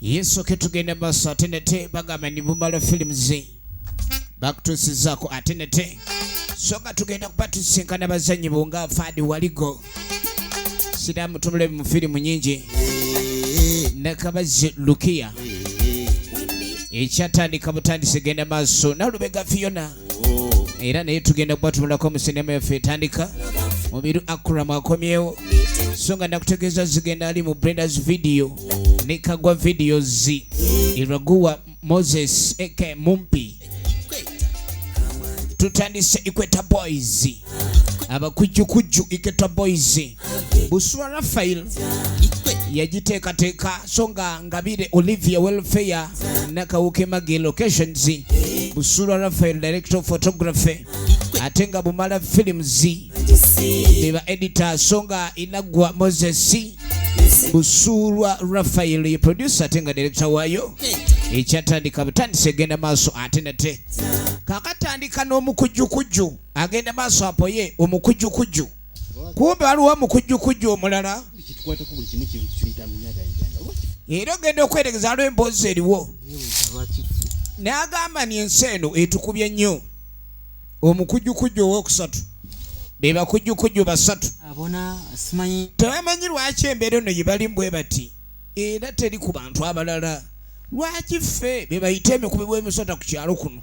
Yesu ketugenda maaso atenete bagamba ni bumala films bakutusizaako atenete songa tugenda kuba tusinkana bazanyi bonga Fadi Waligo Sidamu tumule mu filimu nyingi nakabazi Lukia ekyatandika butandise genda maaso nalubega Fiona era naye tugenda kuba tumulako mu sinema yaffe etandika mubiru Akram akomyewo songa nakutegeeza zigenda ali mu Brenda's video ne Kagwa videos Iraguwa Moses Eke Mumpi tutandise Ikweta Boys abakujju Ikweta Boys Busura Raphael yagiteekateeka songa Ngabire Olivia Welfare nakawuke Magi Locations Busura Raphael director of photography atenga Bumala Films beba editor songa Inagwa Moses Busura Raphael ye producer atenga director wayo ekyatandika butandise genda maaso atenete kakatandika n'omukujju agenda maaso apo ye omukujju kumbe waliwo omukujju omulala era ogenda okweregeza lw'emboozi eriwo n'agamba ni ensi eno etukubye nnyo omukujju ow'okusatu be bakujju basatu tebamanyi lwaki embeera eno gye bali bwe bati era teri ku bantu abalala lwaki ffe be bayita emikubi bw'emisota ku kyalo kuno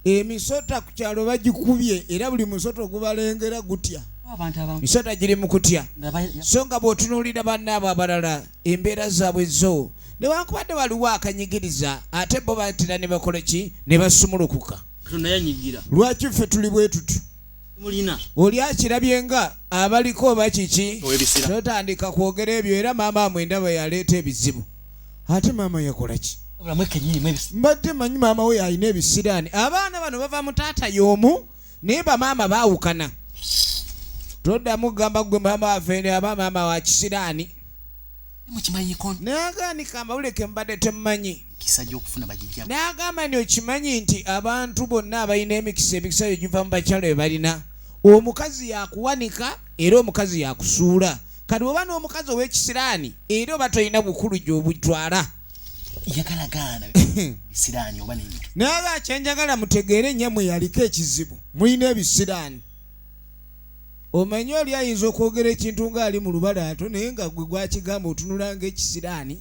emisota ku kyalo bagikubye era buli musota ogubalengera gutya misota giri mu kutya so nga bw'otunuulira bannaabo abalala embeera zaabwe zo newankubadde waliwo akanyigiriza ate bo batera ne bakola ki ne basumulukuka lwaki ffe tuli bwe tutu oli akirabye nga abaliko oba kiki totandika kwogera ebyo era maama amwe ndaba yaleeta ebizibu ate maama yakola ki mbadde manyi maama we alina ebisiraani abaana bano bava mu taata y'omu naye bamaama baawukana toddamu kugamba gwe maama waffe aba maama wa kisiraani nagaanika amawulire ke mbadde temmanyi n'agamba nti okimanyi nti abantu bonna abalina emikisa yo giva mu bakyalo be balina omukazi yakuwanika era omukazi yakusuula kati oba n'omukazi ow'ekisiraani era oba tolina bukulu gy'obutwala naye kyenjagala mutegeere ennyamwe yaliko ekizibu mulina ebisiraani omanyi oli ayinza okwogera ekintu ng'ali mu lubalaato naye nga gwe gwakigamba otunula ng'ekisiraani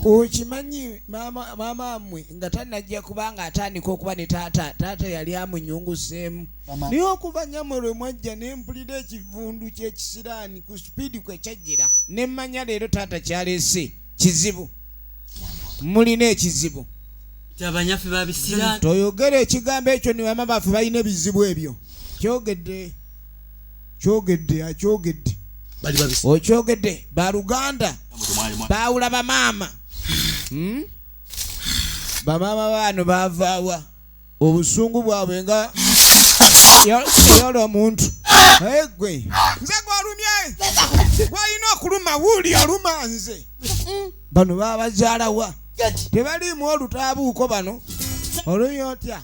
okimanyi maama amwe nga tannajja kubanga atandika okuba ne taata yali amunyunguseemu naye okuva nnyamwe lwe mwajja ne mpulira ekivundu ky'ekisiraani ku sipiidi kwe kyajjira ne mmanya leero taata kyaleese kizibu mulina ekizibu toyogera ekigambo ekyo ne bama baffe balina ebizibu ebyo akyogedde okyogedde baluganda baawula bamaama bamaama baano baavaawa obusungu bwabwe nga yala omuntu gwe nze gwolumye gwalina okuluma wuuli oluma nze bano baabazaalawa tebaliimu olutaabuuko bano olumye otya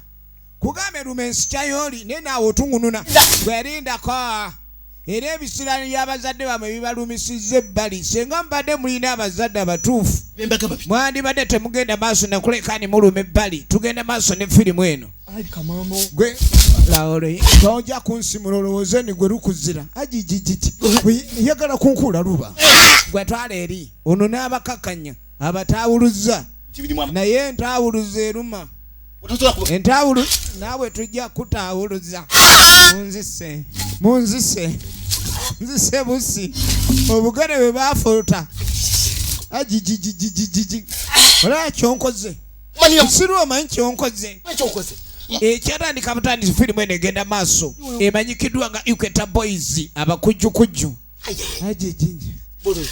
kugambe lumensi kyayoli naye naawe otungununa gwerindako era ebisiraani by'abazadde bamwe bibalumisizza ebbali senga mubadde mulina abazadde abatuufu mwandibadde temugenda maaso nakulekani muluma ebbali tugenda maaso ne firimu eno gwe laole tojja kunsimula olowooze ni gwe lukuzira ajijijiji yagala kunkuula luba gwe twala eri ono n'abakakanya abataawuluzza naye entaawuluza eruma entaawulu naawe tujja kutaawuluza munzise busi obugere bwe baafuluta ajijijijiji olaba kyonkoze nsirwa omanyi kyonkoze ekyatandika butandisi firimu eno egenda maaso emanyikiddwa nga Ikweta Boys abakujju ajijiji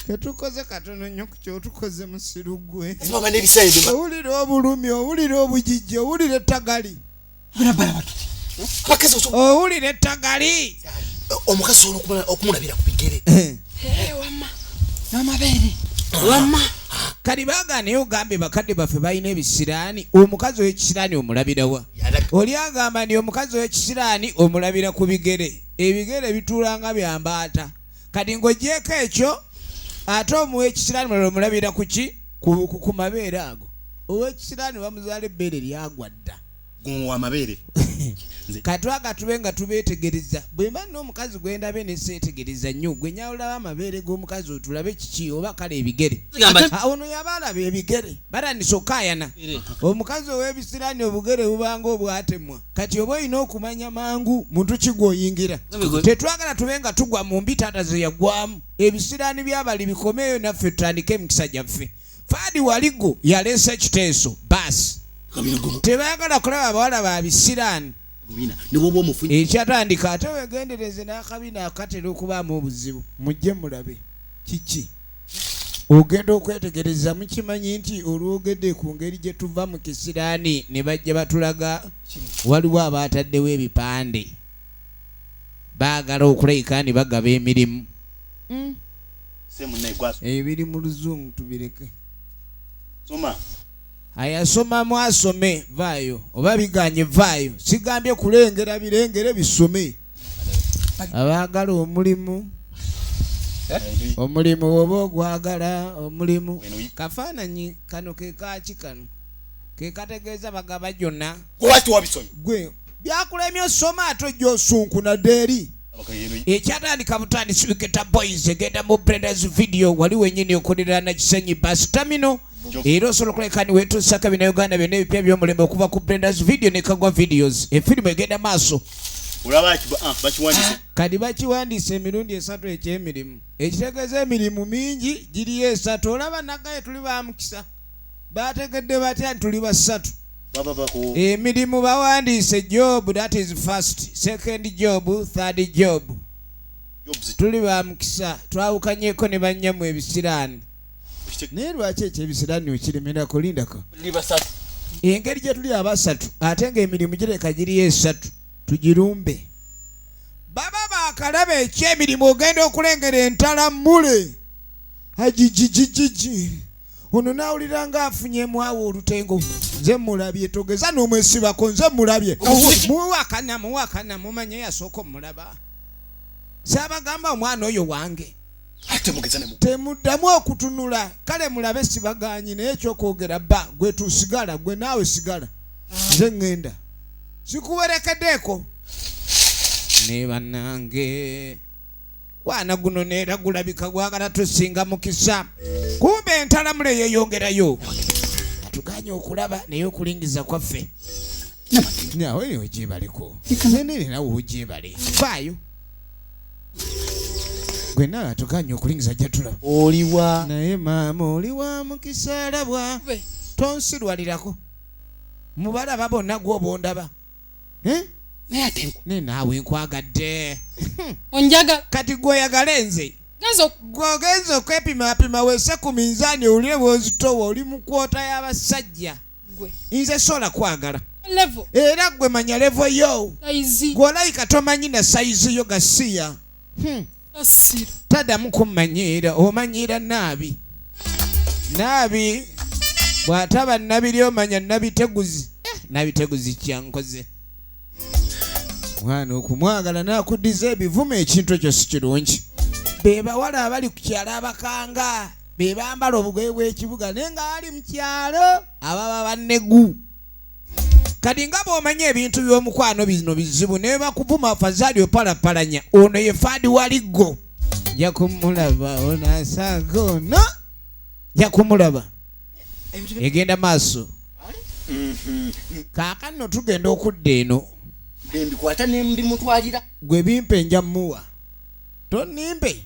ketukoze katono nnyo ku kyotukoze musiru gwe owulira obulumi owulira obujijji owulira ettagali owulira ettagali omukazi okumulabira ku bigere n'amabeere wamma kali baagaanayo ogambe bakadde baffe balina ebisiraani omukazi ow'ekisiraani omulabirawa oli agamba nti omukazi ow'ekisiraani omulabira ku bigere ebigere bituulanga byambaata kati ng'ogyeko ekyo ate omuwa ekisiraani mulala omulabira ku ki ku mabeere ago ow'ekisiraani bamuzaala ebbeere lyagwa dda wa mabeere katwaga tube nga tubeetegereza bwe mba n'omukazi gwe ndabe ne seetegereza nnyo gwe nyawulaba amabeere g'omukazi otulabe kiki oba kale ebigere ono yabaalaba ebigere batandise okkaayana omukazi ow'ebisiraani obugere bubanga obwatemwa kati oba olina okumanya mangu muntu ki gw'oyingira tetwagala tube nga tugwa mu mbi taata ze yagwamu ebisiraani by'abali bikomeeyo naffe tutandike emikisa gyaffe Faadi Waligo yaleese ekiteeso baasi tebaagala kulaba abawala ba bisiraani ekyatandika ate wegendereze n'akabina akatera okubaamu obuzibu mujje mulabe kiki ogenda okwetegereza mukimanyi nti olwogedde ku ngeri gye tuva mu kisiraani ne bajja batulaga waliwo abaataddewo ebipande baagala okulabika ne bagaba emirimu ebiri mu luzungu tubireke ayasomamu asome vaayo oba biganye vaayo sigambye kulengera birengere bisome abaagala omulimu oba ogwagala omulimu kafaananyi kano ke kaaki kano ke kategeeza bagaba gyonna gwe byakulemye osoma ate ojja osunkuna ddeeri ekyatandika butandisi Wiketa Boys egenda mu Brenda's video wali wenyini okolera na Kisenyi bus terminal era osobola okuleka ni wetuusaka bina Uganda byonna ebipya by'omulembe okuva ku Brenda's video ne Kagwa videos efirimu egenda maaso kati bakiwandiisa emirundi 3 eky'emirimu ekitegeeza emirimu mingi giriyo 3 olaba nagaye tuli bamukisa bategedde batya tuli basatu emirimu bawandiise job that is first second job third job tuli bamukisa twawukanyeko ne bannyamu ebisiraani naye lwaki ekyebisiraani okiremera kulindako engeri gye tuli abasatu ate ng'emirimu gireka giriyo 3 tugirumbe baba bakalaba ekyemirimu ogenda okulengera entalammule ajijijijiji ono naawulira ng'afunyemu awo olutengo nze mulabye togeza n'omwesibako nze mulabye muwakana mumanye yasooka omulaba saabagamba omwana oyo wange temuddamu okutunula kale mulabe sibaganyi naye ekyokwogera bba gwe tusigala gwe naawe sigala nze ŋŋenda sikuwerekeddeeko ne bannange wana guno neera gulabika gwagala tusinga mukisa kumbe entalamule yeeyongerayo atuganye okulaba naye okulingiza kwaffe nawe ogyebaleko nenere nawe ogyebale faayo gwe nawe atuganye okulingiza gyatulaba oliwa naye maama oliwa mukisa alabwa tonsirwalirako mubalaba bonna gwoba ondaba ne naawe nkwagadde onjaga kati gweoyagala nze gwogenza okwepimapima weese ku minzaani owulire bwozitowa oli mu kwota y'abasajja nze sola kwagala era gwe manya levo yo gw'olayika tomanyi na sayizi yo gasiya taddamu kummanyiira omanyiira naabi bw'ataba nabiri omanya nabiteguzi nabiteguzi kyankoze mwana okumwagala nakuddiza ebivumu ekintu ekyo si kirungi be bawala abali ku kyalo abakanga be bambala obugoye bw'ekibuga naye nga ali mu kyalo ababa bannegu kati nga bw'omanya ebintu by'omukwano bino bizibu naye bakuvuma afazaali opalapalanya ono ye Faadi Waligo nja kumulaba onasanga ono nja kumulaba egenda maaso kaakano tugenda okudda eno mbikwata ne mbimutwalira gwe bimpe nja muwa tonimpe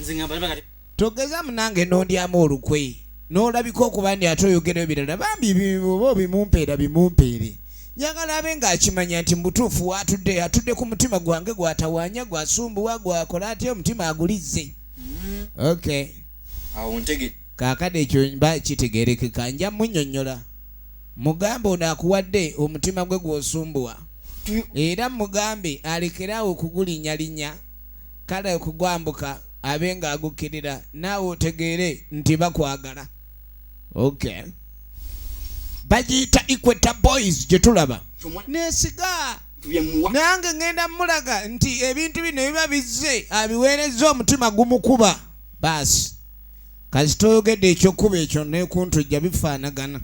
nze ngamba kati togeza munange nondyamu olukwe n'olabika okuba ndi ate oyogera ebirala bambi oba bimumpeera bimumpeere njagala abe ng'akimanya nti mubutuufu atudde ku mutima gwange gwatawaanya gwasumbuwa gwakola atya omutima agulizze okay awo ntege kaakade ekyo mba kitegeerekeka nja munnyonnyola mugambe ono akuwadde omutima gwe gw'osumbuwa era mugambe alekerawo okugulinyalinya kale okugwambuka abe ng'agukkirira naawe otegeere nti bakwagala okay bagiyita Wiketa Boys gye tulaba neesiga nange ŋŋenda mulaga nti ebintu bino biba bizze abiweerezza omutima gumukuba baasi kasitogedde ekyokuba ekyo nekuntujja bifaanagana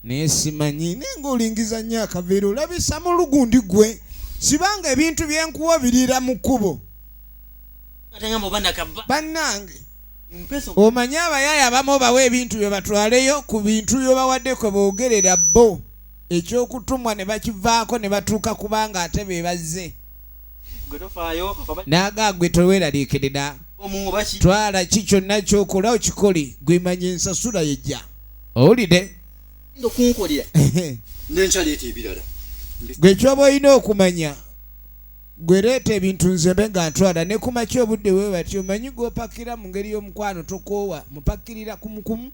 naye simanyi nenga olingiza nnyo akaveera olabisa mu lugundi gwe sibanga ebintu byenkuwa birira mu kkubo bannange omanyi abayaaya abamu bawa ebintu bye batwaleyo ku bintu byebawadde kwe boogerera bo ekyokutumwa ne bakivaako ne batuuka kubanga ate be bazze naagaagwe toweeraliikirira twala ki kyonna kyokola okikole gwemanya ensasula yejja owulire gwe kyoba olina okumanya gwe leeta ebintu nzembe nga ntwala ne kumaki obudde we bati omanyi gw'opakira mu ngeri y'omukwano tokoowa mupakirira kumukumu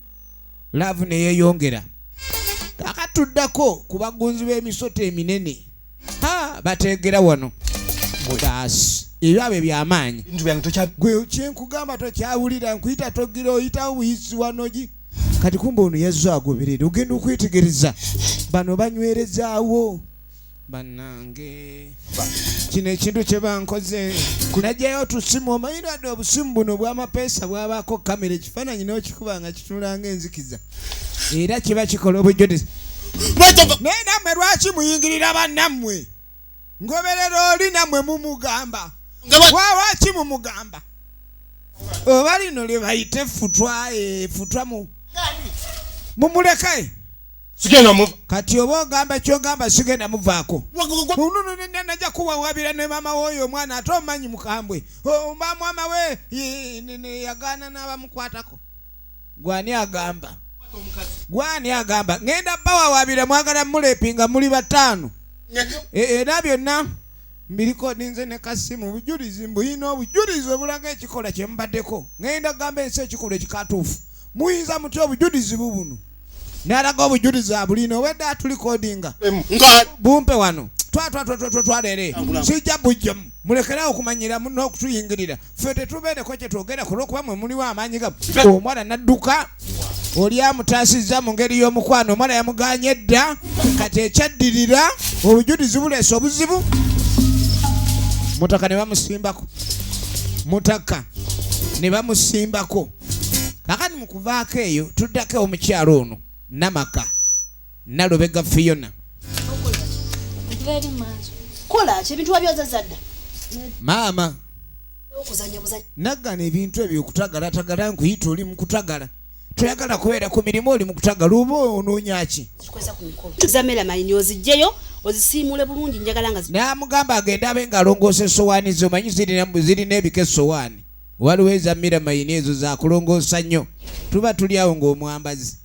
laavu ne yeeyongera kakatuddako ku bagunzi b'emisoto eminene bateegera wano baasi ebyo abo ebyamaanyi gwe kyenkugamba tokyawulira nkuyita togira oyitawo buyisi wanogi kati kumba ono yazzo agoberera ogenda okwetegereza bano banywerezaawo bannange kino ekintu kye bankoze najjayo tusimu omanyi dde obusimu buno bw'amapeesa bwabaako kamera ekifaananyi n'okikuba nga kitunula ng'enzikiza era kiba kikola obujulizi naye nammwe lwaki muyingirira bannammwe ngoberera oli nammwe mumugamba lwaki mumugamba oba lino lye bayite futwa mumuleke kati oba ogamba kyogamba sigenda muvaako najja kuwawabira ne maama w'oyo omwana ate omanyi mukambwe mama we yagaana n'abamukwatako gwani agamba ngenda bawawabira mwagala mulepinga muli bataano era byonna mbiriko ninze ne kasimu bujulizi mbuyina obujulizi obulaga ekikola kye mubaddeko ngenda gamba ensi ekikola ekikatuufu muyinza mutya obujulizi bubuno nalaga obujulizi abulina obwedde atulikodinga bumpe wano twalere sijja bujjamu mulekerawo okumanyira muno okutuyingirira ffe tetubeereko kye twogera kulwokuba mwe muliwo amaanyi gamu omwana nadduka oli amutaasizza mu ngeri y'omukwano omwana yamuganye dda kati ekyaddirira obujulizi buleese obuzibu mutaka ne bamusimbako kakati mu kuvaako eyo tuddako omukyalo ono namaka nalubega Fiona maama naggana ebintu ebyo okutagalatagala nkuyita oli mu kutagala toyagala kubeera ku mirimu oli mu kutagala oba onoonya ki n'amugamba agenda abe ng'alongoosa essowaani ze omanyi zirina ebika essowaani waliwo ezammira mayini ezo zakulongoosa nnyo tuba tuli awo ng'omwambazi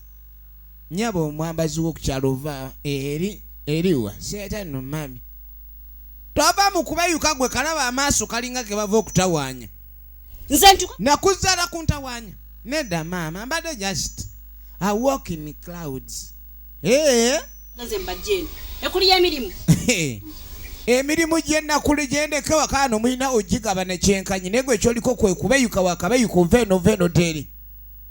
nyaba omwambazi w'okukyalo ova eriwa seetano mami tova mu kubayuka gwe kalaba amaaso kalinga ke bava okutawaanya nakuzala kuntawaanya nedda maama mbadde just I walk in clouds emirimu gyennakuli gyendeke wakaano mulina ogigaba nekyenkanyi naye gwe ekyoliko kwe kubayuka wakabayuka oveeno teri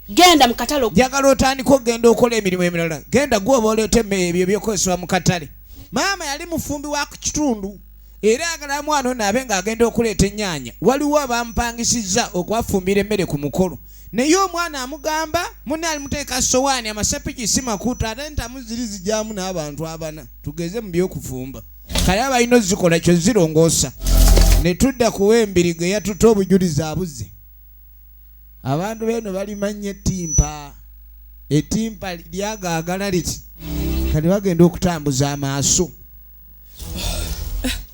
genda mu katale njagala otandika okgenda okola emirimu emirala genda gwoba oleeta ebyo ebyokozesebwa mu katale maama yali mufumbi wa ku kitundu era agala mwana ono abe ng'agenda okuleeta ennyaanya waliwo abamupangisiza okwafumbira emmere ku mukolo naye omwana amugamba munne alimuteeka sowaani amasepiki si makuuta ate entamu ziri zijjamu n'abantu abana tugeze mu byokufumba kale abalina ozikola kyo zirongoosa ne tudda kuwa embiriga eyatuta obujulizi abuze abantu beno balimanya ettimpa lyagaagala liti kati bagenda okutambuza amaaso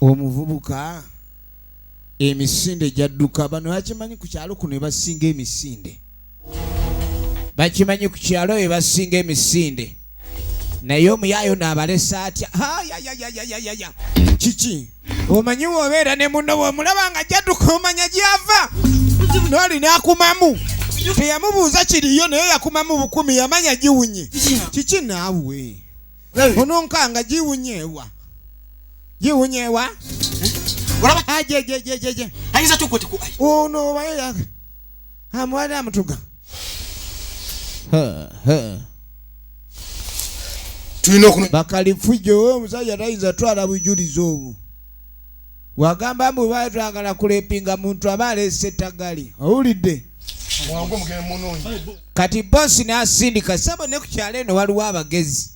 omuvubuka emisinde gyadduka bano bakimanyi ku kyalo kuno ebasinga emisinde bakimanyi ku kyalo ebasinga emisinde naye omuyaayo n'abalesa atya kiki omanyi wobeera ne munno bw'omulaba nga gyadduka omanya gyava n'oli n'akumamu teyamubuuza kiriyo naye yakumamu 10 yamanya giwunye kiki naawe ononkanga giwunyeewa ono obaye amwali amutuga bakalifujo omusajja tayinza twala bujulizi obwo wagamba mbu baye twagala kulepinga muntu aba aleese ettagali owulidde kati bosi n'asindika sabo ne ku kyalo eno waliwo abagezi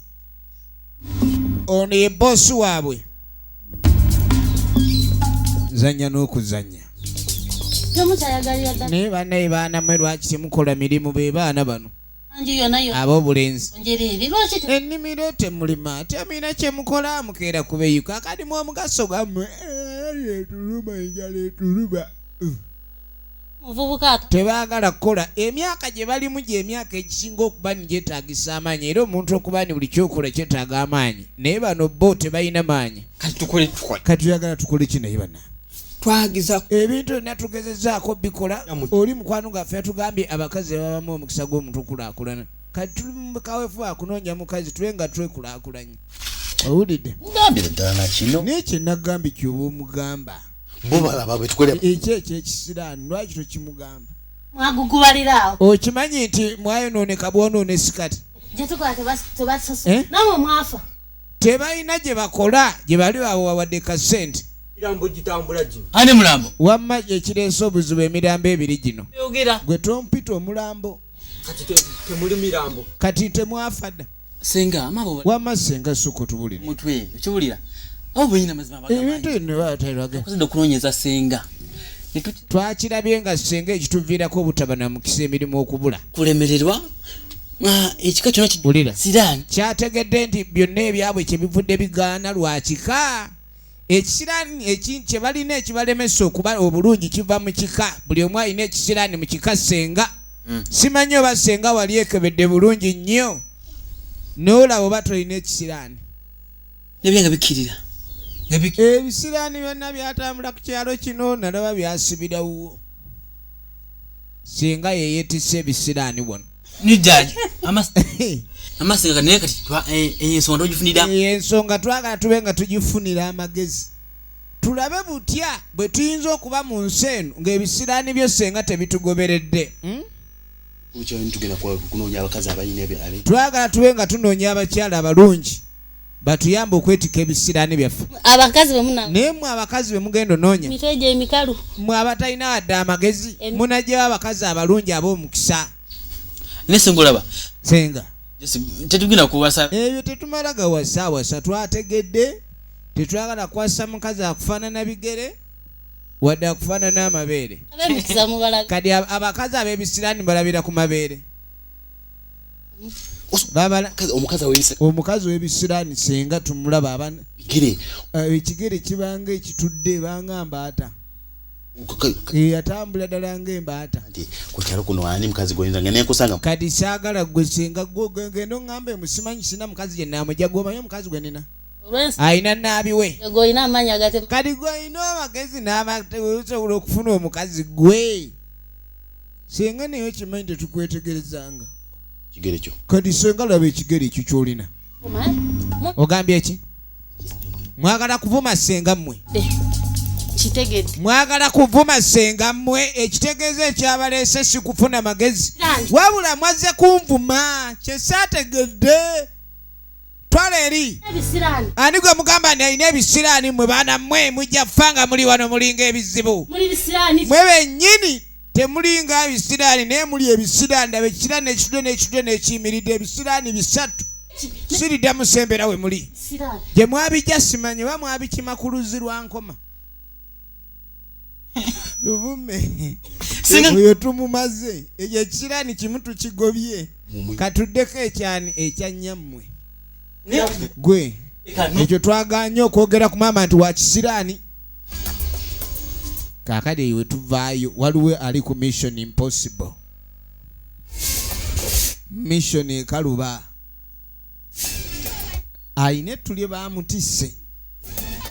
ono ye bosi waabwe zanya n'okuzanya naye bannaye baana mwe lwaki temukola mirimu be baana bano ab'obulenzi ennimiro temulima ate mina kyemukola mukeera kubeyuka akadimu omugaso gammwe etuluma enjala etuluma tebaagala kukola emyaka gye balimu gy'emyaka egisinga okuba nigyetaagisa amaanyi era omuntu okuba ni buli kyokola kyetaaga amaanyi naye bano bo tebalina maanyi kati tuyagala tukole ki naye bana twagiza ebintu byonna tugezezaako bikola oli mukwano gaffe yatugambye abakazi babamu omukisa gw'omuntu okulaakulana kati tuli mu kaweefu akunoonya mukazi tule nga twekulaakulanye owulidde naye kyenagambye kyoba omugamba ekyo ekyekisiraani lwaki tokimugamba mwagugubalirawo okimanyi nti mwayonooneka bwonoonesi kati namwe mwafa tebalina gye bakola gye bali bawawadde kasente ani mulambo wamma ekireese obuzibu emirambo ebiri gino gwe tompita omulambo temuli mirambo kati temwafa dda senga wamma senga soko tubulire mutwe okiwulira obuyina mazima ebintu bino batalwaga okunoonyeza senga twakirabye nga senga ekituviirako obutaba na mukisa emirimu okubula kulemererwa ekika kyonna siraani kyategedde nti byonna ebyabwe kyebivudde bigaana lwakika ekisiraani kye balina ekibalemesa okuba obulungi kiva mu kika buli omu alina ekisiraani mu kika senga simanyi oba senga wali ekebedde bulungi nnyo noolaba oba tolina ekisiraani nebyenga bikkirira ebisiraani byonna byatambula ku kyalo kino nalaba byasibirawo senga yeyeetisse ebisiraani wano nijaji amasenga naye kati ensonga togifunira ensonga twagala tube nga tugifunira amagezi tulabe butya bwe tuyinza okuba mu nsi eno ng'ebisiraani byo senga tebitugoberedde twagala tube nga tunoonya abakyala abalungi batuyamba okwetika ebisiraani byaffe naye mwe abakazi be mugenda onoonya mwe abatalina wadde amagezi munajjawo abakazi abalungi ab'omukisa nesengolaba senga tetugenda kuwasa ebyo tetumala gawasa twategedde tetwagala kwasa mukazi akufaanana bigere wadde akufaanana amabeere kati abakazi ab'ebisiraani balabira ku mabeere omukazi w'ebisiraani senga tumulaba ekigere kibanga ekitudde banga mbaata yatambula ddala ng'embaata kati saagala gwe senga genda oŋŋamba musimanyi sina mukazi gye naamujja gwomanyi omukazi gwe nina ayina naabiwe kati gwe ayina amagezi n'asobola okufuna omukazi gwe senga naye kimanyi tetukwetegerezanga kati senga laba ekigere ekyo kyolina ogambye ki mwagala kuvuma senga mmwe mwagala kuvuma senga mmwe ekitegeeza ekyabaleese si kufuna magezi wabula mwazze kunvuma kyesaategedde twala eri ani gwe mugamba nti alina ebisiraani mmwe baana mmwe mujja kufa nga muli wano mulinga ebizibu mwe bennyini temulinga ebisiraani naye muli ebisiraani daba ekisiraani ekitudde n'ekiyimiridde ebisiraani bisatu siridda musembera we muli gye mwabijja simanyi oba mwabikima ku luzzi lwa nkoma luvume oyo tumumaze ekyo ekisiraani kimu tukigobye katuddeko ekyani ekyanyammwe gwe ekyo twaganye okwogera ku maama nti wa kisiraani kaakati eyo wetuvaayo waliwo ali ku mission impossible mission ekaluba ayina ettulye bamutisse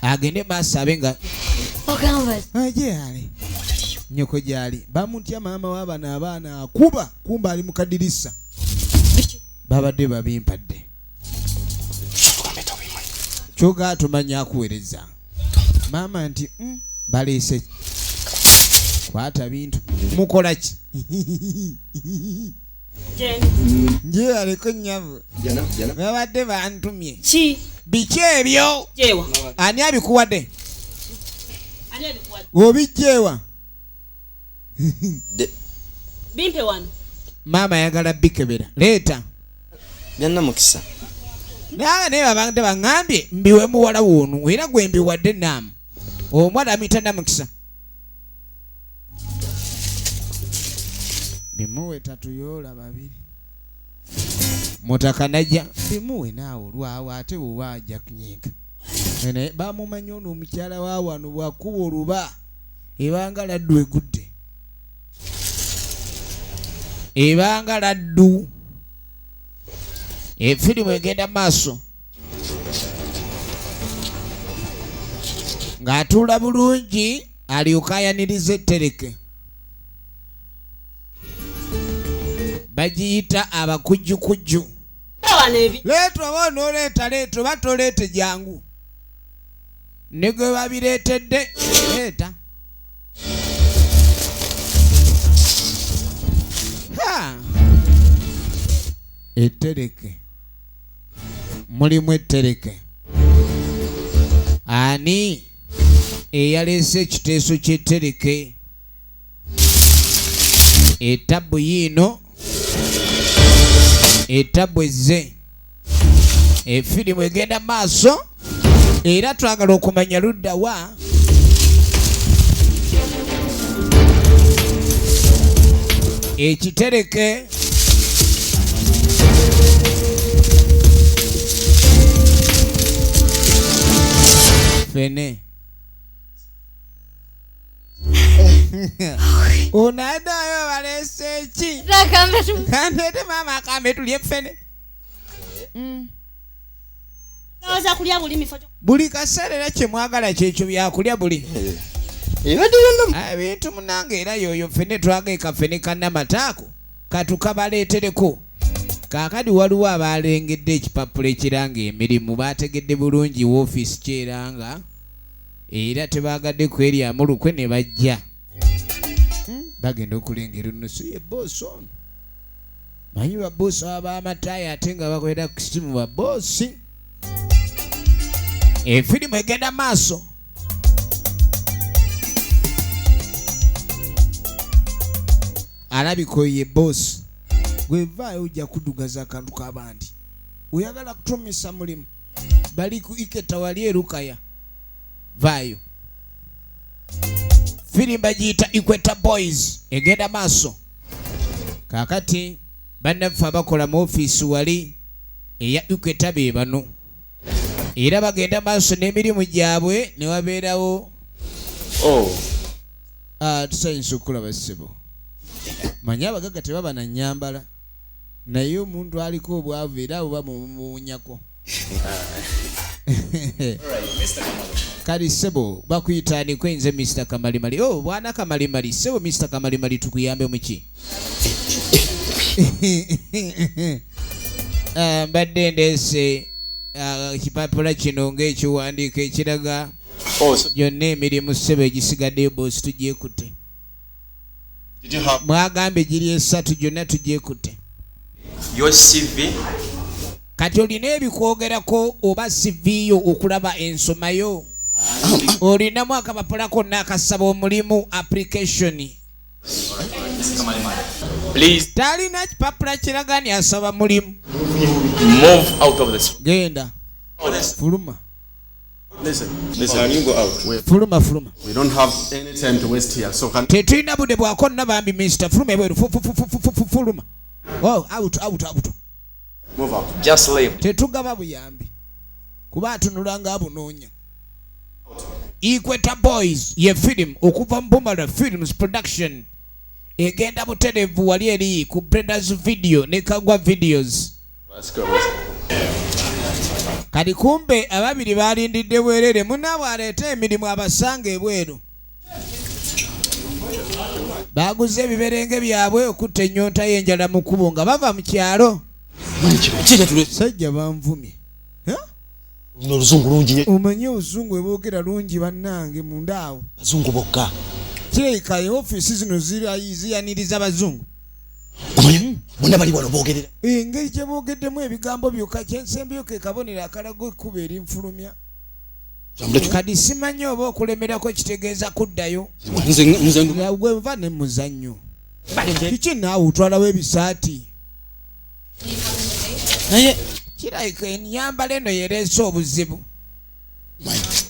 agende maaso abe nga gyali nyoko gyali bamutya maama w'abano abaana akuba kumba ali mu kadirisa babadde babimpadde kyogaa tumanya akuweereza maama nti baleese kwata bintu mukola ki nje aleko nyavu babadde bantumye biki ebyo ani abikuwadde obijjeewa Bimpe wano. Mama yagala bikebera. Leeta. Byanna mukisa. Nawe ne abantu bangambye mbiwe muwala wonu era gwe mbiwadde nam. Omwana mitana mukisa. Bimuwe tatu yola babiri. Mutaka najja bimuwe naawe lwawe ate bw'ajja kunyiga. Ene bamumanyi ono omukyala wa wano bwakuba oluba ebanga laddu egudde. Ebanga laddu. Firimu egenda maaso. Ng'atuula bulungi alyoka ayaniriza ettereke. Bagiyita abakujjukujju. Leetwa bono oleeta leeta oba toleete jangu. Ne gwe babireetedde leeta. Ettereke. Mulimu ettereke. Ani eyaleese ekiteeso ky'ettereke. Etabbu yiino. Etabbu ezze. Efirimu egenda maaso. Era twagala okumanya ludda wa. Ekitereke. Fene. Unadayo walese chi. Kandete mama akambe tulye fene. Naoza kulya buli mifoto. Buli kaseera kye mwagala kyekyo byakulya buli. Ebadde yonna. Ebintu munange era yoyo fene twageka fene kannamataako katukabaleetereko. Kaakati waliwo abalengedde ekipapula ekiranga emirimu baategedde bulungi woofiisi kyeranga era tebaagadde kweryamu lukwe ne bajja. Bagenda okulengera nnusu ye boosi ono. Manyi baboosi ab'amataaya ate nga bakolera ku kisimu baboosi. Efirimu egenda maaso. Alabika oyo ye boosi. Gwevaayo ojja kudugaza akantu k'abandi. Oyagala kutumisa mulimu. Bali ku iketa wali erukaya. Vaayo. Firimu bagiyita Equator Boys. Egenda maaso. Kaakati bannaffe abakola mu ofiisi wali eya Equator be bano. Era bagenda maaso n'emirimu gyabwe ne wabeerawo. Tusanyusa okulaba ssebo. Manya abagagga tebaba na nnyambala. Naye omuntu aliko obwavu era oba mumunyako. Kali ssebo bakuyitaaniko nze Mr. Kamalimali. Bwana Kamalimali ssebo Mr. Kamalimali tukuyambe muki? Mbadde ndeese ekipapula kino ng'ekiwandiiko ekiraga gyonna emirimu ssebo egisigaddeyo boosi tugyekutte. Mwagambye giri 3 gyonna tugyekutte. Your CV. Kati olina ebikwogerako oba CV yo okulaba ensomayo. Olinamu akapapula konna akasaba omulimu application. Please talina kipapula kiraga ni asaba mulimu. move out of this. Genda. Fuluma. Listen, you go out. Fuluma. We don't have any time to waste here. So can tetulina budde bwakonna bambi Mr. Fuluma ebweru fuluma. Out. move out. Just leave. Tetugaba buyambi. Kuba atunulanga abunoonya. Equator Boys ye film okuva Mbumala Films Production. Egenda buterevu wali eri ku Brenda's Video ne Kagwa Videos. Kati kumbe ababiri balindidde bwerere munabo aleeta emirimu abasanga ebweru. Baguze ebiberenge byabwe okutta ennyonta y'enjala mu kkubo nga bava mu kyalo. Sajja banvumye. Oluzungu lungi nnyo. Omanyi oluzungu eboogera lungi bannange munda awo. Bazungu bokka. Kireka ofiisi zino ziyaniriza bazungu. Bonna bali wano boogerera. Engeri gye boogeddemu ebigambo byokka kyensembyo ke kabonero akalago ekkuba erinfulumya. Kadi simanyi oba okulemerako kitegeeza kuddayo. Nze gwe nva ne muzannyo. kiki naawe otwalawo ebisaati naye kirabika enyambala eno yereese obuzibu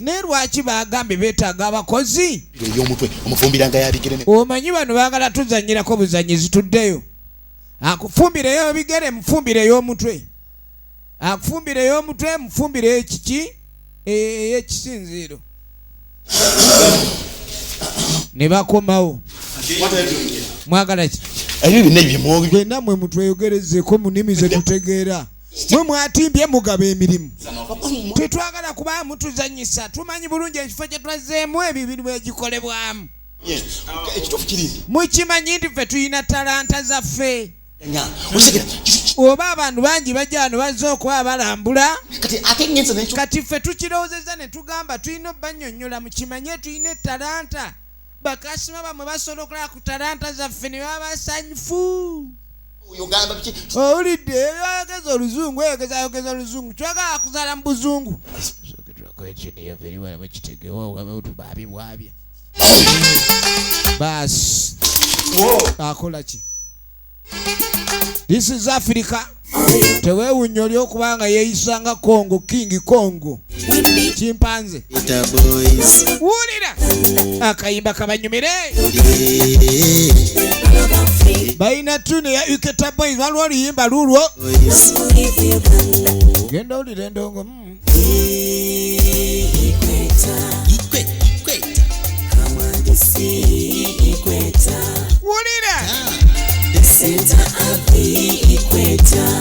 naye lwaki bagambye beetaaga abakozi ey'omutwe omufumbiranga yabigere omanyi bano baagala tuzanyirako buzanyizi tuddeyo akufumbireyo ebigere mufumbire ey'omutwe akufumbire ey'omutwe mufumbire ekiki ey'ekisinziiro ne bakomawo mwagala ki ebyo byonna ebyemwogi genda mwe mutweyogerezeko mu nnimi ze tutegeera mwe mwatimbye mugaba emirimu tetwagala kuba mutuzanyisa tumanyi bulungi ekifo kye twazeemu ebibirimu egikolebwamu ekituufu kirindi mukimanyi nti ffe tulina talanta zaffe oba abantu bangi bajja wano bazze okuba balambula kati ffe tukirowoozezza ne tugamba tulina obbannyonnyola mukimanye tulina etalanta bakasima bamwe basobola okulaba ku talanta zaffe ne baba basanyufu owulidde eyogeza oluzungu eyogeza oluzungu twagala kuzaala mu buzungu baasi akola ki this is Africa teweewunya oli okubanga yeeyisanga Congo King Congo chimpanze wulira akayimba kabanyumire balina tune ya Iketa Boys waliwo oluyimba lulwo genda olire endongo wulira Center of the equator.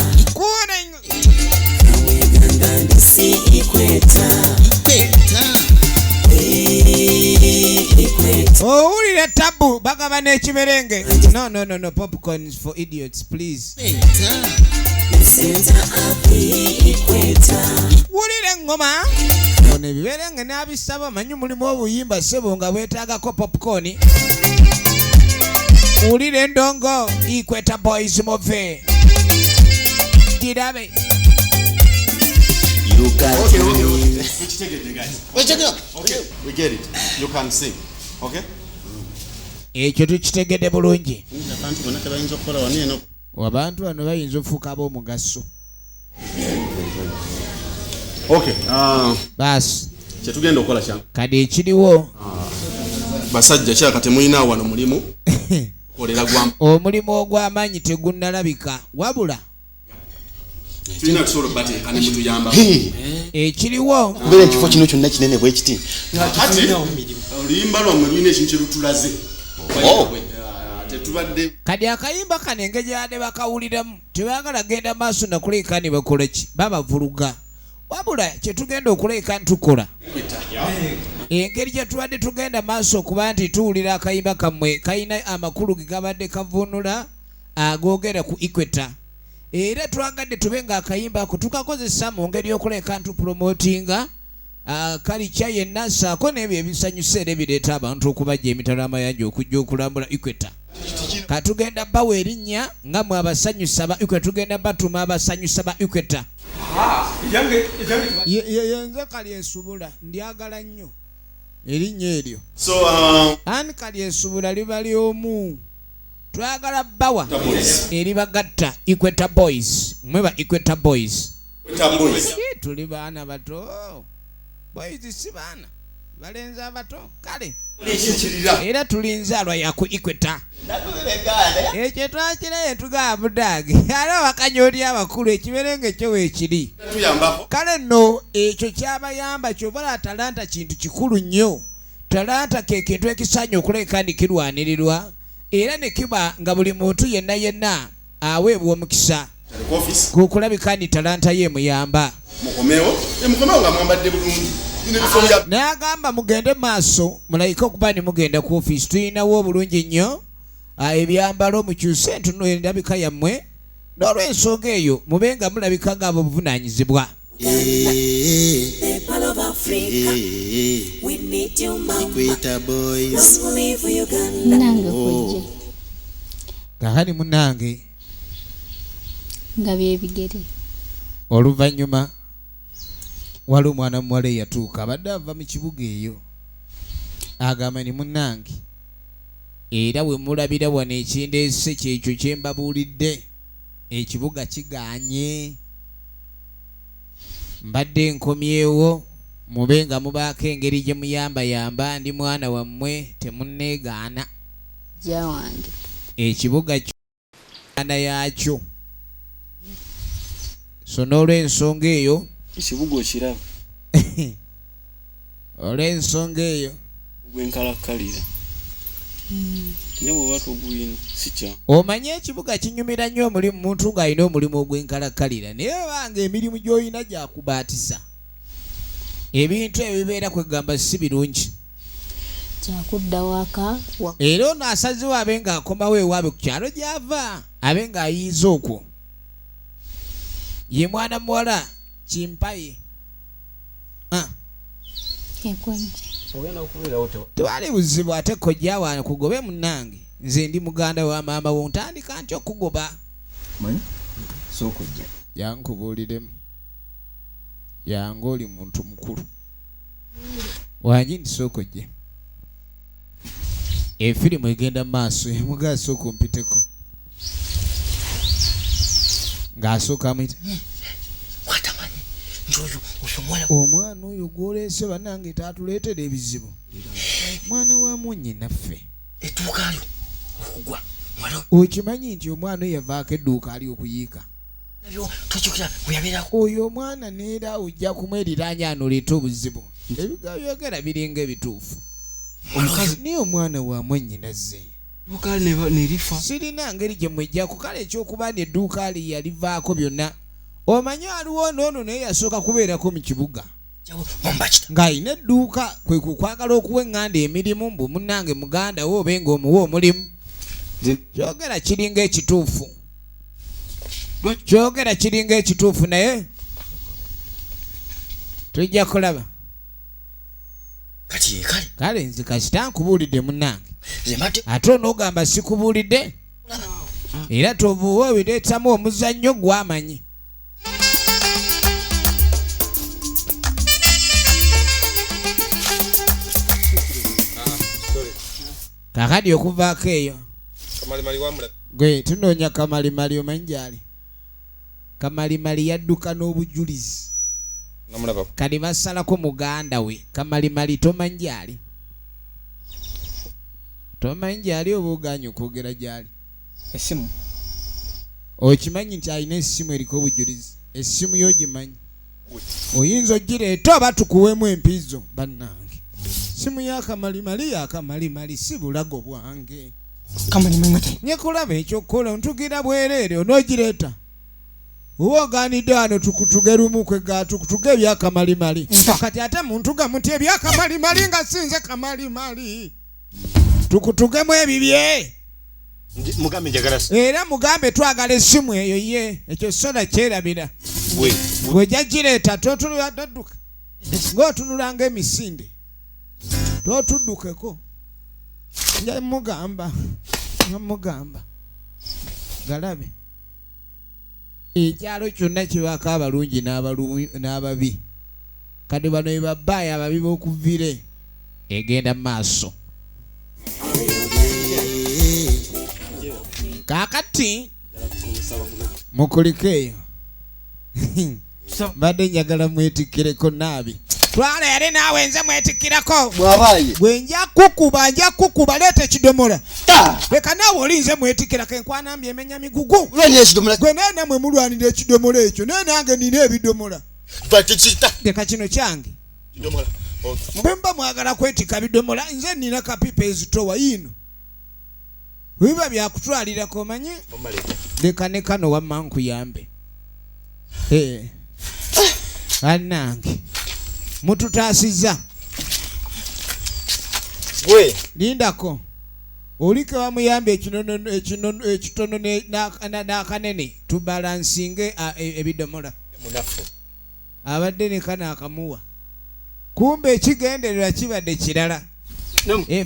Kaweganga ndisi equator. Equator. Owulira tabu bagaba n'ekimerenge. No, popcorn is for idiots, please. Center of the equator. Wulira ngoma. Ono ebiberenge n'abisaba manyi mulimu obuyimba sebo nga bwetaagako popcorn. Wulira endongo Iketa Boys move. Girabe. You got Okay, we get it. You can sing. Okay? Ekyo tukitegedde bulungi. Abantu bonna tebayinza okukola wano eno. Abantu bano bayinza ofuuka ab'omugaso. Okay. Baasi. Kyetugenda okukola kyange. Kadi ekiriwo. Basajja kyaka temuyina wano mulimu. Omulimu ogw'amaanyi tegunnalabika wabula tulina tusobola bateeka ne mutuyamba ekiriwo kubeera ekifo kino kyonna kinene bwe kiti kati oluyimba lwammwe lulina ekintu kye lutulaze tetubadde kadi akayimba kano engeri gyabadde bakawuliramu tebaagala genda maaso nakuleeka ne bakola ki babavuluga wabula kyetugenda okuleeka ntukola engeri gye tubadde tugenda maaso okuba nti tuwulira akayimba kammwe kalina amakulu ge gabadde kavuunula agoogera ku Equator era twagadde tube nga akayimba ako tukakozesa mu ngeri y'okuleeka ntupromotinga kalica yenna saako n'ebyo ebisanyusa era ebireeta abantu okubajja emitala amayanja okujja okulambula Equator katugenda bawa erinnya nga mwe abasanyusa ba Equator tugenda batuma abasanyusa ba Equator yenze kalyesubula ndyagala nnyo erinnya eryo ani kalyesubula liba lyomu twagala bawa eribagatta Equator Boys mwe ba Equator Boys tuli baana bato boys si baana balenza abato kale era tulinzaalwa yaku Equator ekyo twakirayo tugaba budaagi ala bakanyoli abakulu ekimerenge kyo weekiri kale nno ekyo kyabayamba kyobala talanta kintu kikulu nnyo talanta ke kintu ekisanya okuleeka ndi kirwanirirwa era ne kiba nga buli muntu yenna aweebwa omukisa kukulabika ndi talanta ye muyamba mukomewo nga mwambadde bulungi n'agamba mugende maaso mulayike okuba ne mugenda ku ofiisi tulinawo obulungi nnyo ebyambalo mukyuse entuno endabika yammwe n'olw'ensonga eyo mube nga mulabika nga obuvunaanyizibwa Nange kujja. kakati munnange Nga byebigere. oluvannyuma wali omwana muwala eyatuuka abadde ava mu kibuga eyo agamba ni munnange era bwe mulabira wano ekindeese kyekyo kye mbabuulidde. Ekibuga kigaanye. Mbadde nkomyewo mube nga mubaako engeri gye muyambayamba. Ndi mwana wammwe temunneegaana. Jja wange. Ekibuga kyana yaakyo. So n'olw'ensonga eyo ekibuga okiraba olw'ensonga eyo gwenkalakkalira naye bw'oba togulina sikya. Omanye ekibuga kinyumira nnyo omulimu muntu ng'alina omulimu ogw'enkalakkalira, naye banga emirimu gy'olina gyakubaatisa ebintu ebibeera kwegamba si birungi. Kyakudda waka. Era ono asazewo abe ng'akomawo ewaabwe ku kyalo gy'ava abe ng'ayiiza okwo. Ye mwana muwala kimpaye. Tewali buzibu ate kojja wano kugobe munnange. Nze ndi muganda wa maama wo ntandika ntya okugoba. Yankubuuliremu. Yange oli muntu mukulu. Wanyini sookojja. Efirimu egenda maaso emugaso okumpiteko. Ng'asooka amuyita. Omwana oyo gw'oleese bannange taatuleetera ebizibu. Mwana wa munyi naffe. Edduuka lyo okugwa. Okimanyi nti omwana oyo yavaako edduuka ali okuyiika. Oyo omwana neera ojja kumweriraanya anoleeta obuzibu. Ebigambo byogera biringa ebituufu. Naye omwana wa mwannyinazze. Edduuka nerifa. Sirina ngeri gye mwejjaku kale ekyokuba n'edduuka ali yalivaako byonna. Omanyi aliwo n'ono naye yasooka kubeerako mu kibuga. Ng'alina edduuka kwe kukwagala okuwa eŋŋanda emirimu mbu munnange muganda wo obe ng'omuwa omulimu. Kyogera kiringa ekituufu. Kyogera kiringa ekituufu naye tujja kulaba. Kale nze kasita nkubuulidde munnange. Ate onoogamba sikubuulidde? Era tovuwa obireetamu omuzannyo gw'amanyi. Kakati okuvaako eyo gwe tunoonya kamalimali omanyi gyali. Kamalimali yadduka n'obujulizi. Kali basalako muganda we. Kamalimali tomanyi gyali. Tomanyi gyali oba oganye okwogera gyali. Essimu. Okimanyi nti alina essimu eriko obujulizi. Essimu y'ogimanyi. Oyinza ogireeta oba tukuweemu empizo bannange. Simu ya kamalimali si bulago bwange. Nyekulaba ekyokukola ntugira bwereere onoogireeta. Oba ogaanidde wano tukutuge lumu kwega tukutuge ebyakamalimali. Kati ate muntu gamuti ebyakamalimali nga sinze kamalimali. Tukutugemu ebibye. Mugambe njagala. Era mugambe twagala essimu eyo ye. Ekyo sona kyerabira. Bw'ojja gireeta totunula todduka. Ng'otunulanga emisinde. Totuddukeko. Nja mugamba. Galabe. Ekyalo kyonna kibaako abalungi n'ababi. Kati bano be babbaaya ababi b'okuvire. Egenda mu maaso. Kaakati mukuliko eyo. Mbadde njagala mwetikkireko naabi. Twala yali naawe nze mwetikkirako. Bw'abaaye. Gwe nja kukuba leeta ekidomola. Leka naawe oli nze mwetikkirako enkwanambi emenya migugu. Gwe naye namwe mulwanira ekidomola ekyo. Naye nange nina ebidomola. Leka kino kyange. Bwe mba mwagala kwetikka bidomola nze nina kapipa ezitowa yino. Biba byakutwalirako omanyi? Leka ne kano wamma nkuyambe. Annange mututaasizza. Gwe lindako olike wamuyambe ekitono n'akanene tubalansinge ebidomola. Abadde ne kana akamuwa. Kumbe ekigendererwa kibadde kirala.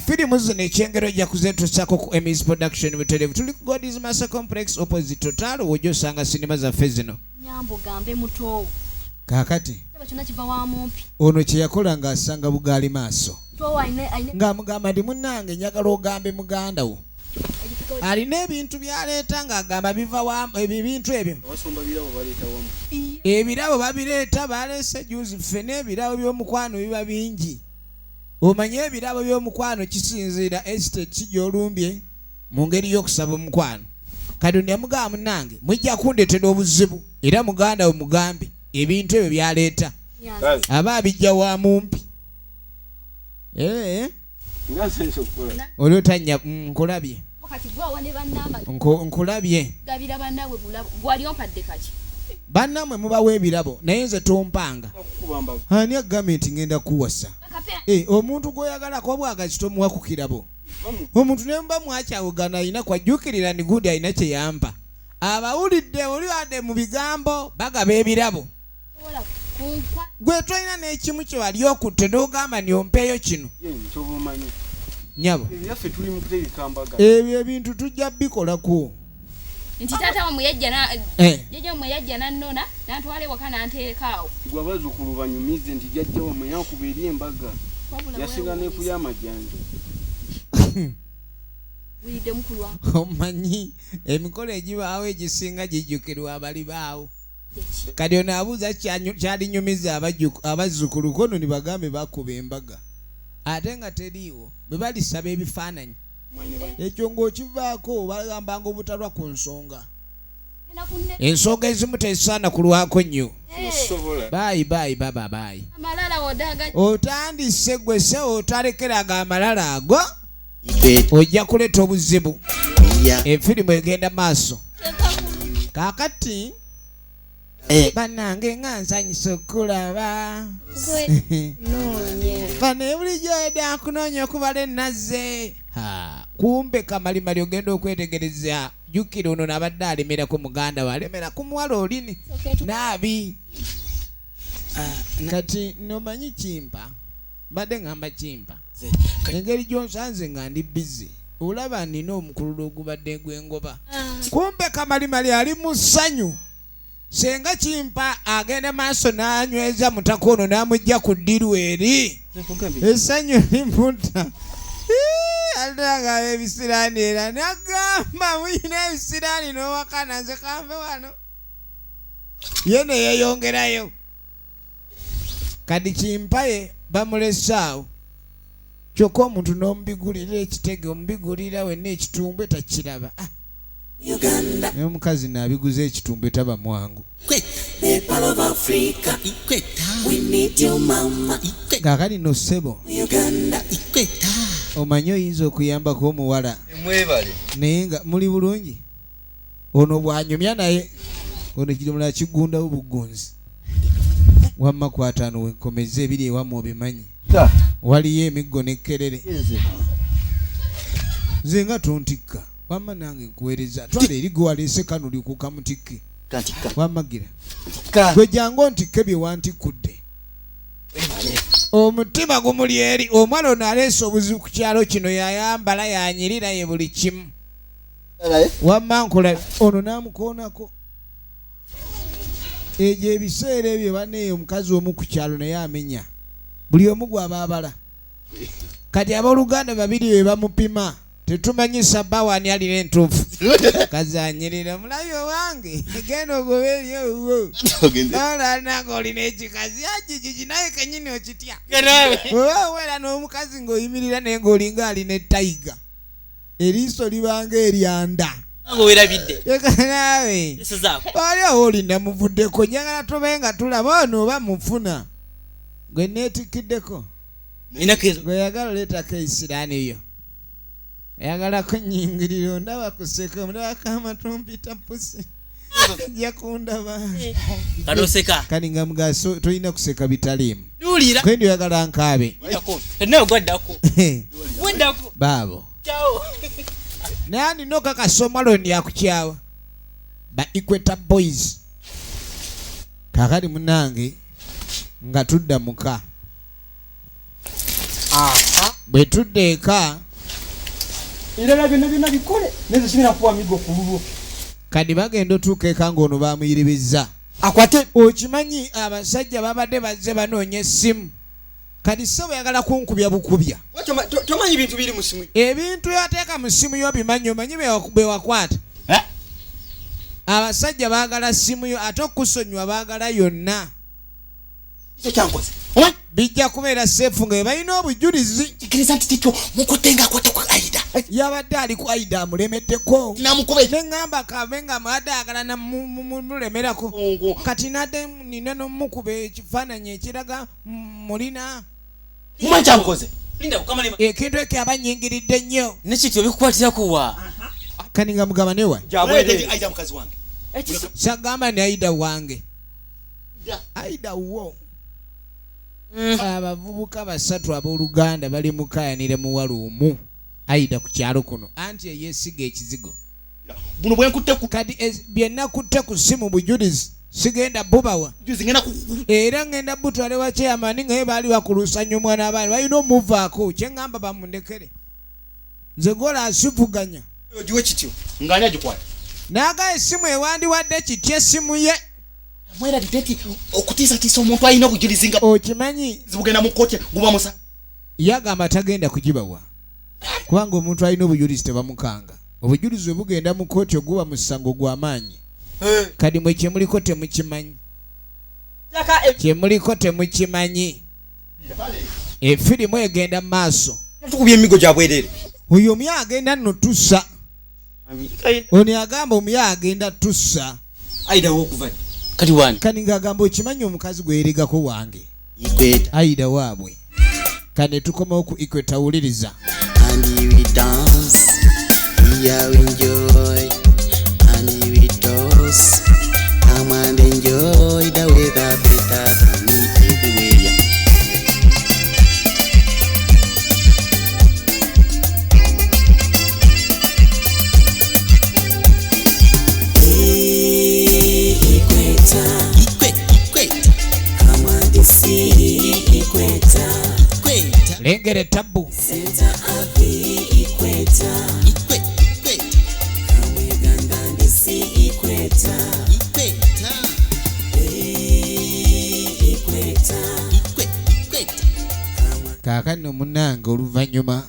Firimu zino ekyengero ojja kuzetuusako ku Emmys Production Butereevu. Tuli ku God's Master Complex opposite Total wojja osanga sinema zaffe zino. Nyambo gambe muto. Kaakati Kyonna kiva wa mumpi. ono kye yakola ng'asanga bugaali maaso. Towa aine. Ng'amugamba ndi munnange njagala ogambe muganda wo. alina ebintu byaleeta ng'agamba biva wa ebintu ebyo abasumba birabo baleeta wamu ebirabo babireeta baleese juzi ffe n'ebirabo by'omukwano biba bingi omanye ebirabo by'omukwano kisinziira estate gy'olumbye mu ngeri y'okusaba omukwano Katonda yamugamba munnange mujja kundeetera obuzibu era muganda we mugambe ebintu ebyo byaleeta aba abijja wa mumpi ngasense okukola olwotanya nkulabye kati gwawa ne bannamba nkulabye gabira bannawe bulabo gwali ompadde kaki bannamwe mubawa ebirabo naye nze tompanga okukubamba ani agambye nti ngenda kuwasa omuntu gw'oyagalako obwagazi tomuwa ku kirabo omuntu ne muba mwakyawugana alina kwajjukirira ni gudi alina kye yampa abawulidde oli wadde mu bigambo bagaba ebirabo gwe tolina n'ekimu kye wali okutte n'ogamba niompeeyo kino kyobumanyi nyabo ebyaffe tuli mu kutegekambaga ebyo ebintu tujja bikolako nti taata wamwe jajja wamwe yajja nannona n'antwala ewaka n'anteekaawo gwe abazzukulu banyumize nti jajja wamwe yankuba eri embaga yasinga n'ekulya amajanja bulidde mukulu wange omanyi emikolo egibaawo egisinga gijjukirwa abali baawo kati ono abuuza kyalinyumiza abazzukulu kono ni bagambe bakuba embaga ate nga teriiwo bwe balisaba ebifaananyi ekyo ng'okivaako bagambanga obutalwa ku nsonga ensonga ezimu tezisaana kulwako nnyo baayi baba baayi amalala odaga otandise gwe se otalekeraga amalala ago ojja kuleeta obuzibu efirimu egenda maaso kaakati bannange nga nsanyusa okulaba bano bulijjo edda nkunoonya okubala ennaze kumbe kamalimali ogenda okwetegereza jjukira ono nabadde alemerako muganda we alemera ku muwala olini naabi kati nomanyi kimpa mbadde ngamba kimpa engeri gyonsanze nga ndi bizi olaba nina omukululu ogubadde gwengoba kumbe kamalimali ali mu ssanyu senga kimpa agenda maaso n'anyweza mutaka ono n'amugja ku ddiru eri essanyu limuta alinaga ebisiraani era nagamba muyina ebisiraani n'owakana nze kanve wano ye ne yeeyongerayo kadi kimpa bamulese awo kyokka omuntu n'omubigulira ekitege omubigulira wenna ekitumbwe takiraba naye omukazi naabiguza ekitumbwe taba mwangu kaakati no ssebo omanyi oyinza okuyambako omuwala naye nga muli bulungi ono bwanyumya naye ono kidomula kigundawo bugunzi wamma kwataano wenkomeza ebiri ewamu obimanyi waliyo emiggo nekkerere nze nga tontikka wamma nange nkuweereza twala eri gwe waleese kano likuka mutikke wammagira gwe jangu ontikke bye wantikkudde omutima gumuli eri omwana ono aleese obuzibu ku kyalo kino yayambala yanyirira ye buli kimu wamma nkola ono n'amukoonako egyo ebiseera ebyo baneeyo omukazi omu ku kyalo naye amenya buli omu gwabaabala kati abooluganda babiri be bamupima tetumanyi sabbawani alina entuufu kazanyirira mulabi owange genda ogoba eryowo olananga olina ekikazi agigigi naye kenyini okitya oba oweera n'omukazi ng'oyimirira naye ng'olinga alina etayiga eriiso libanga eryanda naawe oli owo olinda muvuddeko njagala tobe nga tulaba ono oba mufuna gwe neetikkiddeko gwe yagala oleetako eisiraani yo ayagala kunyingirira ondaba kuseka omulabako amatumpita pusi ajja kundaba kani nga mugaso tolina kuseka bitaliimu kwendi oyagala nkaabe baabo naye nina okakasa omwalo ndi akukyawa ba Equator Boys kakati munange nga tudda muka bwe tudda eka era byonna bikole neze sina kuwa migo kululwo kadi bagenda otuuka eka ng'ono bamuyiribizza akwate okimanyi abasajja babadde bazze banoonya essimu kati ssebo yagala kunkubya bukubya tomanyi bintu biri mu simu ebintu yateeka mu simu yo bimanyi omanyi be wakwata abasajja baagala simu yo ate okusonyiwa baagala yonna kyankoze bijja kubeera seefu nga balina obujulizi kikiriza nti tikyo mukutenga akwate ku Aida yabadde ali ku Aida amulemeddeko namukube neŋŋamba kabe nga mwadagala namulemerako kati nadde nina nomukube ekifaananyi ekiraga mulina mumanyi kyankoze ekintu ekyo abanyingiridde nnyo nekityo bikukwatirako wa kani nga mugamba newa Aida mukazi wange sagamba ni Aida wange Aida wo abavubuka basatu abooluganda bali mukayanire muwala omu Aida ku kyalo kuno anti eyeesiga ekizigo buno bwenkutte ku kati byennakutte ku simu bujulizi sigenda bubawa era ngenda butwale wa chairman nga baali bakuluusanya omwana abaana balina omuvaako kyeŋŋamba bamundekere nze gola asivuganya ogiwe kityo ng'ani agikwata n'aga essimu ewandiwadde kityo essimu ye mwerabidde nti okutiisatiisa omuntu alina obujulizi nga okimanyi zibugenda mu kkooti guba musa yagamba tagenda kugibawa kubanga omuntu alina obujulizi tebamukanga obujulizi bugenda mu kkooti oguba musango gw'amaanyi kadi mwe kyemuliko temukimanyi kyemuliko temukimanyi efirimu egenda mu maaso tukubya emigo gya bwerere oyo omuya agenda nno tussa ono agamba omuya agenda tussa Aida wokuva kati wani kani ng'agamba okimanyi omukazi gwe yeregako wange Aida waabwe kane tukomawo ku Equator wuliriza And we dance, we are enjoy, and we toss. Come and enjoy the weather better than everywhere. Equator, come and see Equator. lengere tabu Center of the Equator. Come Uganda and see Equator. kaakano munnange oluvannyuma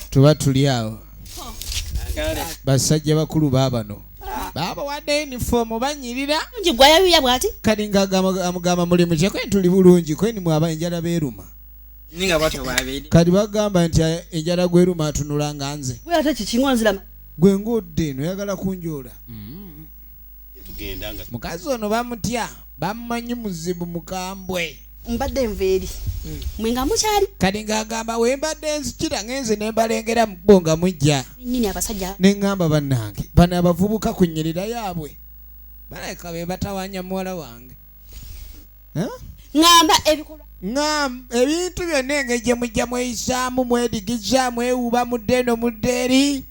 tuba tuli awo basajja bakulu baabano baabawadde yunifoomu banyirira ngigwayabiya bwati kati ng'amugamba mulimu kyekwe tuli bulungi kweni mwaba enjala beeruma kati bagamba nti enjala gweruma atunula nga nze gwe ate kikingonzira gwe ng'odde eno oyagala kunjoola mukazi ono bamutya bamumanyi muzibu mukambwe mbadde nveeri mwenga mukyali kati ng'agamba wembadde nzikira ngenze nembalengera mu bbo nga mujja nini abasajja neŋŋamba bannange bano abavubuka ku nnyirira yaabwe balabika be batawanya muwala wange ŋŋamba ebikolwa ebintu byonna engeri gye mujja mweyisaamu mwedigiza mwewuba mudde eno mudde eri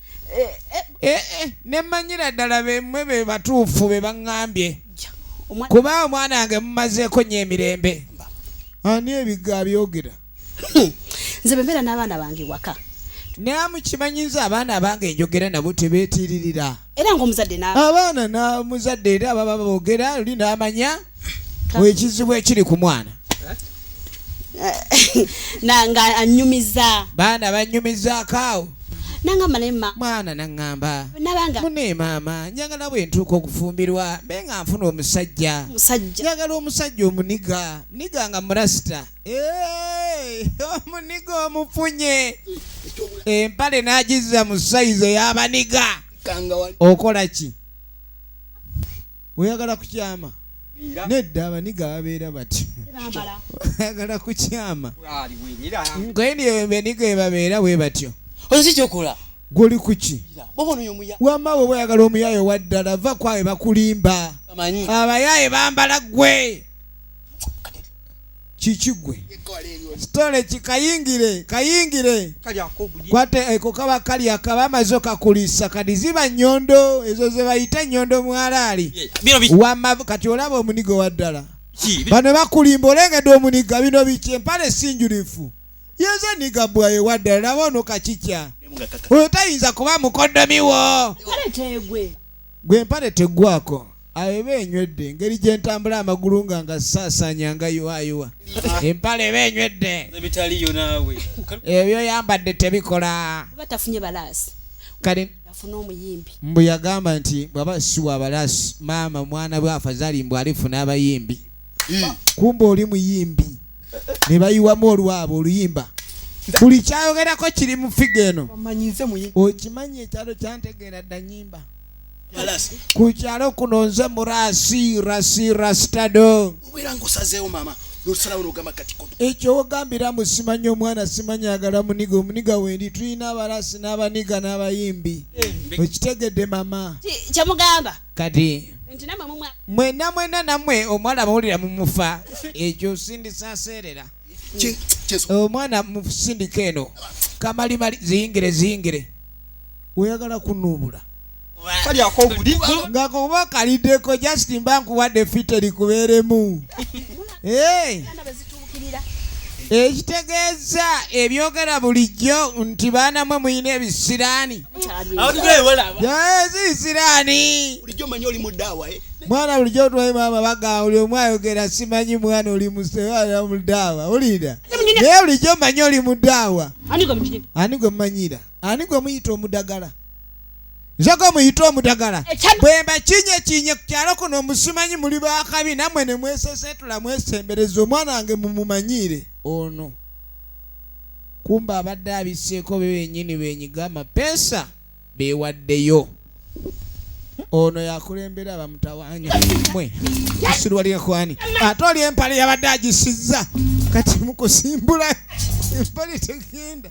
nemmanyira ddala bemmwe be batuufu be baŋŋambye kuba omwana wange mumazeeko nnyo emirembe ani ebiga byogera nze bembeera n'abaana bange waka namukimanyiza abaana abange enjogera nabo tebeetiririra era ng'omuzadde abaana namuzadde era baba boogera oli n'amanya ekizibu ekiri ku mwana nga anyumiza baana banyumizaako awo nangamba naye mwana naŋŋamba nabanga mune maama njagala bwe ntuuka okufumbirwa mbe nga nfuna omusajja njagala omusajja omuniga niga nga murasita omuniga omufunye empale n'agizza mu sayizi ey'abaniga okola ki oyagala kukyama nedda abaniga babeera bati oyagala kukyama nkwenibeniga ebabeera bwe batyo ozi kyokola gwoli kuki wamma bwe oyagala omuyaaye waddala va kwawe bakulimba abayaaye bambala gwe kiki gwe sitole kayingire kwate eko kaba kali akaba amaze kakulisa kadi ziba nyondo ezo ze bayita nyondo mwalaali wamma kati olaba omuniga waddala bano bakulimba olengedde omuniga bino biki empale sinjulifu yenze niga bwaye waddala naba ono kakikya oyo tayinza kuba mukondomiwo gwe empale teggwako awe benywedde ngeri gye ntambula amagulu nga ssaasanya nga yuwayuwa empale benywedde ebitaliyo naawe ebyo yambadde tebikola batafunye balaasi kale afuna omuyimbi mbu yagamba nti bwaba siwa abalaasi maama mwana bwe afazali mbu alifuna abayimbi kumba oli muyimbi ne bayiwamu olwabo oluyimba buli kyayogerako kiri mu figa eno okimanyi ekyalo kyantegeera dda nyimba ku kyalo kuno nze murasi rasitado ekyo wogambira mu simanyi omwana simanyi agala muniga omuniga wendi tulina abalasi n'abaniga n'abayimbi okitegedde mama kyamugamba kati nti namwe mwena nammwe omwana mawulira mumufa ekyo sindisaseerera omwana musindika eno kamalimali ziyingire oyagala kunuubula nga kuba kaliddeko just mba nkuwadde fiteri kubeeremu ekitegeeza ebyogera bulijjo nti baana mwe muyina ebisiraani zisiraani mwana bulijjo otwaye maama baga oli omu ayogera simanyi mwana oli mudaawa olida naye bulijjo manyi oli mudaawa ani gwe mumanyira ani gwe muyita omudagala nzego muyita omudagala bwe mbakinye ku kyalo kuno musimanyi muli bakabi nammwe ne mwesesetula mwesembereza omwana wange mumumanyire ono kumba abadde abiseeko benyini benyiga amapeesa bewaddeyo ono yakulembera abamutawanya mwe kisirwalira kwani ate oli empale yabadde agisizza kati mukusimbula empale tegenda